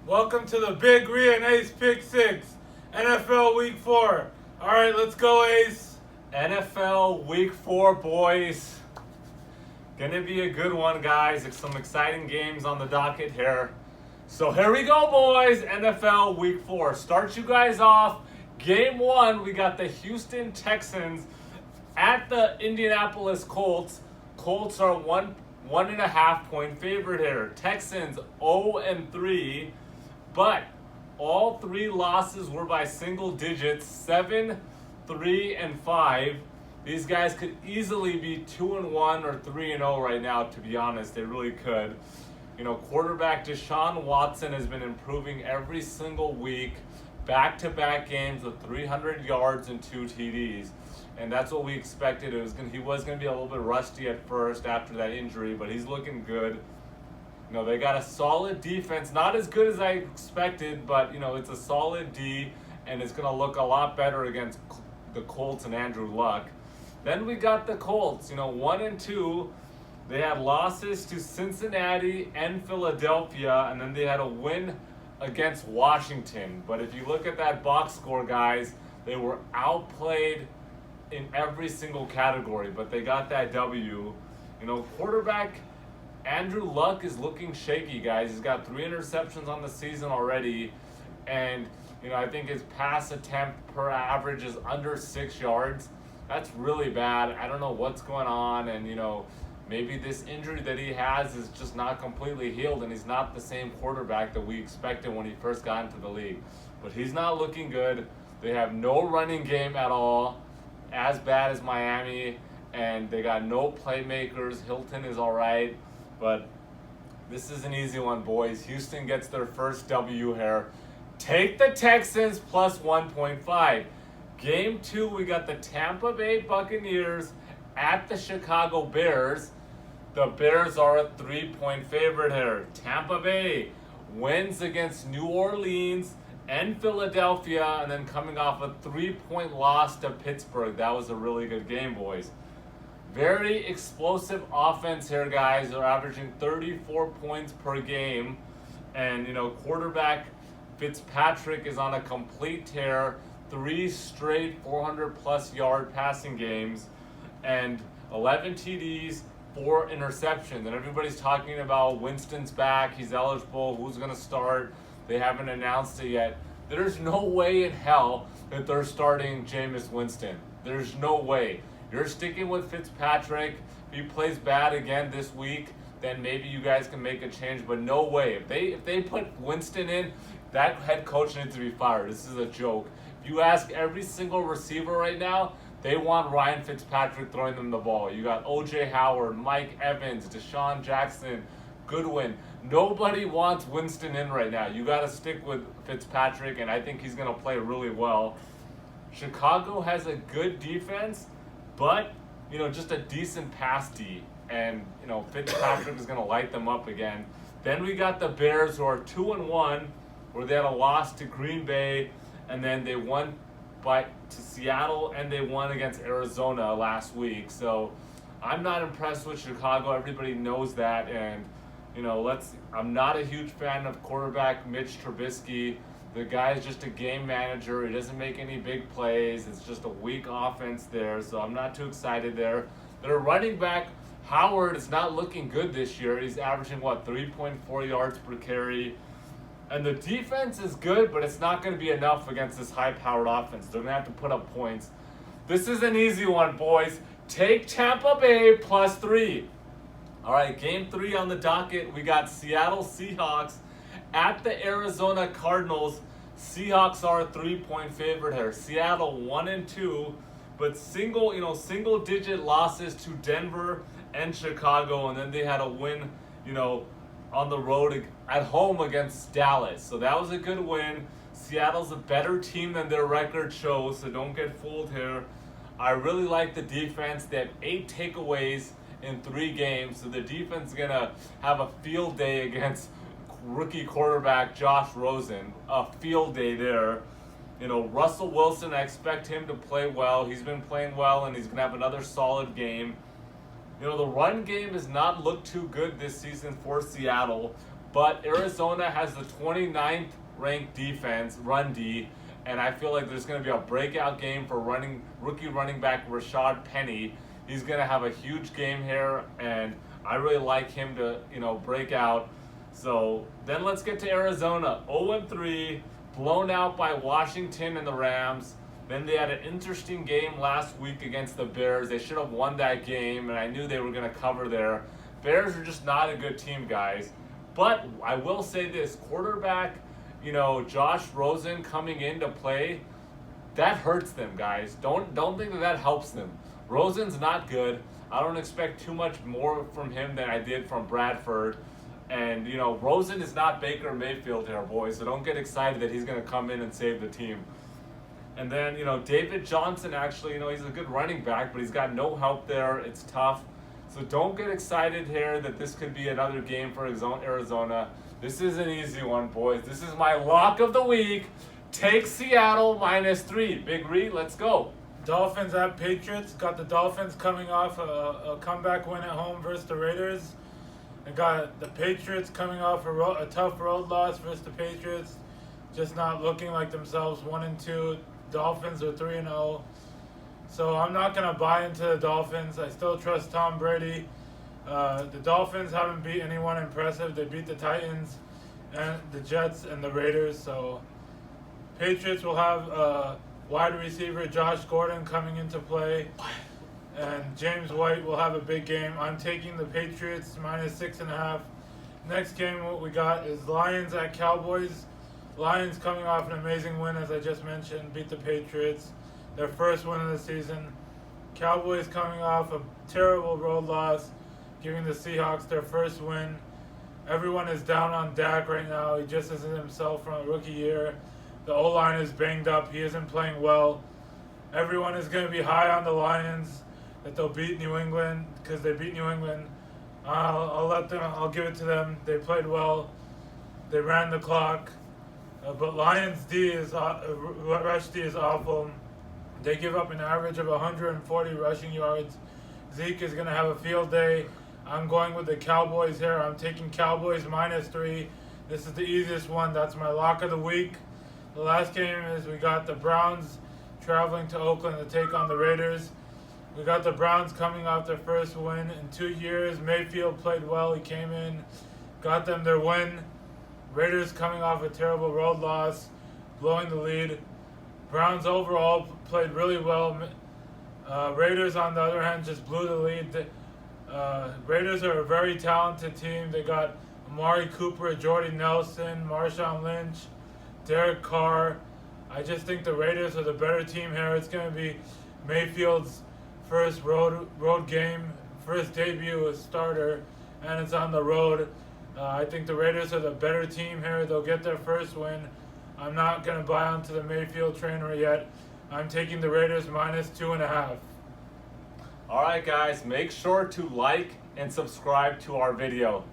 Welcome to the Big Rhea and Ace Pick 6, NFL Week 4. All right, let's go, Ace. NFL Week 4, boys. Gonna be a good one, guys. Some exciting games on the docket here. So here we go, boys. NFL Week 4. Start you guys off. Game 1, we got the Houston Texans at the Indianapolis Colts. Colts are 1.5 point favorite here. Texans 0-3, but all three losses were by single digits, 7, 3, and 5. These guys could easily be 2-1 or 3-0 right now, to be honest. They really could. You know, quarterback Deshaun Watson has been improving every single week, back-to-back games with 300 yards and 2 TDs. And that's what we expected. He was going to be a little bit rusty at first after that injury, but he's looking good. You know, they got a solid defense, not as good as I expected, but, you know, it's a solid D, and it's going to look a lot better against the Colts and Andrew Luck. Then we got the Colts, 1-2. They had losses to Cincinnati and Philadelphia, and then they had a win against Washington. But if you look at that box score, guys, they were outplayed in every single category, but they got that W. Quarterback Andrew Luck is looking shaky, guys. He's got 3 interceptions on the season already, and I think his pass attempt per average is under 6 yards. That's really bad. I don't know what's going on, and maybe this injury that he has is just not completely healed, and he's not the same quarterback that we expected when he first got into the league. But he's not looking good. They have no running game at all, as bad as Miami, and they got no playmakers. Hilton is all right, but this is an easy one, boys. Houston gets their first W here. Take the Texans plus 1.5. Game 2, we got the Tampa Bay Buccaneers at the Chicago Bears. The Bears are a 3-point favorite here. Tampa Bay wins against New Orleans and Philadelphia, and then coming off a 3-point loss to Pittsburgh. That was a really good game, boys. Very explosive offense here, guys. They're averaging 34 points per game. And, quarterback Fitzpatrick is on a complete tear. 3 straight 400-plus yard passing games. And 11 TDs, 4 interceptions. And everybody's talking about Winston's back. He's eligible. Who's going to start? They haven't announced it yet. There's no way in hell that they're starting Jameis Winston. There's no way. You're sticking with Fitzpatrick. If he plays bad again this week, then maybe you guys can make a change, but no way. If they put Winston in, that head coach needs to be fired. This is a joke. If you ask every single receiver right now, they want Ryan Fitzpatrick throwing them the ball. You got O.J. Howard, Mike Evans, Deshaun Jackson, Goodwin. Nobody wants Winston in right now. You got to stick with Fitzpatrick, and I think he's going to play really well. Chicago has a good defense, but, just a decent pass D. And, Fitzpatrick is going to light them up again. Then we got the Bears, who are 2-1, where they had a loss to Green Bay, and then they won to Seattle, and they won against Arizona last week. So I'm not impressed with Chicago. Everybody knows that, and I'm not a huge fan of quarterback Mitch Trubisky. The guy is just a game manager. He doesn't make any big plays. It's just a weak offense there, so I'm not too excited there. Their running back, Howard, is not looking good this year. He's averaging, 3.4 yards per carry. And the defense is good, but it's not going to be enough against this high-powered offense. They're going to have to put up points. This is an easy one, boys. Take Tampa Bay plus 3. All right, game 3 on the docket. We got Seattle Seahawks at the Arizona Cardinals. Seahawks are a 3-point favorite here. Seattle 1-2, but single-digit losses to Denver and Chicago, and then they had a win, on the road at home against Dallas. So that was a good win. Seattle's a better team than their record shows, so don't get fooled here. I really like the defense. They have 8 takeaways in 3 games, so the defense is going to have a field day against rookie quarterback Josh Rosen. A field day there. Russell Wilson, I expect him to play well. He's been playing well, and he's going to have another solid game. The run game has not looked too good this season for Seattle, But Arizona has the 29th ranked defense, run D, and I feel like there's going to be a breakout game for rookie running back Rashad Penny. He's going to have a huge game here, and I really like him to, break out. So then let's get to Arizona. 0-3, blown out by Washington and the Rams. Then they had an interesting game last week against the Bears. They should have won that game, and I knew they were going to cover there. Bears are just not a good team, guys. But I will say this, quarterback, Josh Rosen coming into play, that hurts them, guys. Don't think that helps them. Rosen's not good. I don't expect too much more from him than I did from Bradford. And, Rosen is not Baker Mayfield here, boys, so don't get excited that he's going to come in and save the team. And then, David Johnson actually, he's a good running back, but he's got no help there. It's tough. So don't get excited here that this could be another game for Arizona. This is an easy one, boys. This is my lock of the week. Take Seattle -3. Big Reed, let's go. Dolphins at Patriots. Got the Dolphins coming off a comeback win at home versus the Raiders. I got the Patriots coming off a tough road loss versus the Patriots. Just not looking like themselves. 1-2. Dolphins are 3-0. So I'm not going to buy into the Dolphins. I still trust Tom Brady. The Dolphins haven't beat anyone impressive. They beat the Titans and the Jets and the Raiders. So Patriots will have wide receiver Josh Gordon coming into play. And James White will have a big game. I'm taking the Patriots -6.5. Next game what we got is Lions at Cowboys. Lions coming off an amazing win, as I just mentioned, beat the Patriots. Their first win of the season. Cowboys coming off a terrible road loss, giving the Seahawks their first win. Everyone is down on Dak right now. He just isn't himself from a rookie year. The O-line is banged up. He isn't playing well. Everyone is going to be high on the Lions that they'll beat New England because they beat New England. I'll give it to them. They played well. They ran the clock. But Lions rush D is awful. They give up an average of 140 rushing yards. Zeke is going to have a field day. I'm going with the Cowboys here. I'm taking Cowboys -3. This is the easiest one. That's my lock of the week. The last game is we got the Browns traveling to Oakland to take on the Raiders. We got the Browns coming off their first win in 2 years. Mayfield played well. He came in, got them their win. Raiders coming off a terrible road loss, blowing the lead. Browns overall played really well. Raiders, on the other hand, just blew the lead. Raiders are a very talented team. They got Amari Cooper, Jordy Nelson, Marshawn Lynch, Derek Carr. I just think the Raiders are the better team here. It's going to be Mayfield's first road game, first debut as starter, and it's on the road. I think the Raiders are the better team here. They'll get their first win. I'm not going to buy onto the Mayfield trainer yet. I'm taking the Raiders -2.5. All right, guys, make sure to like and subscribe to our video.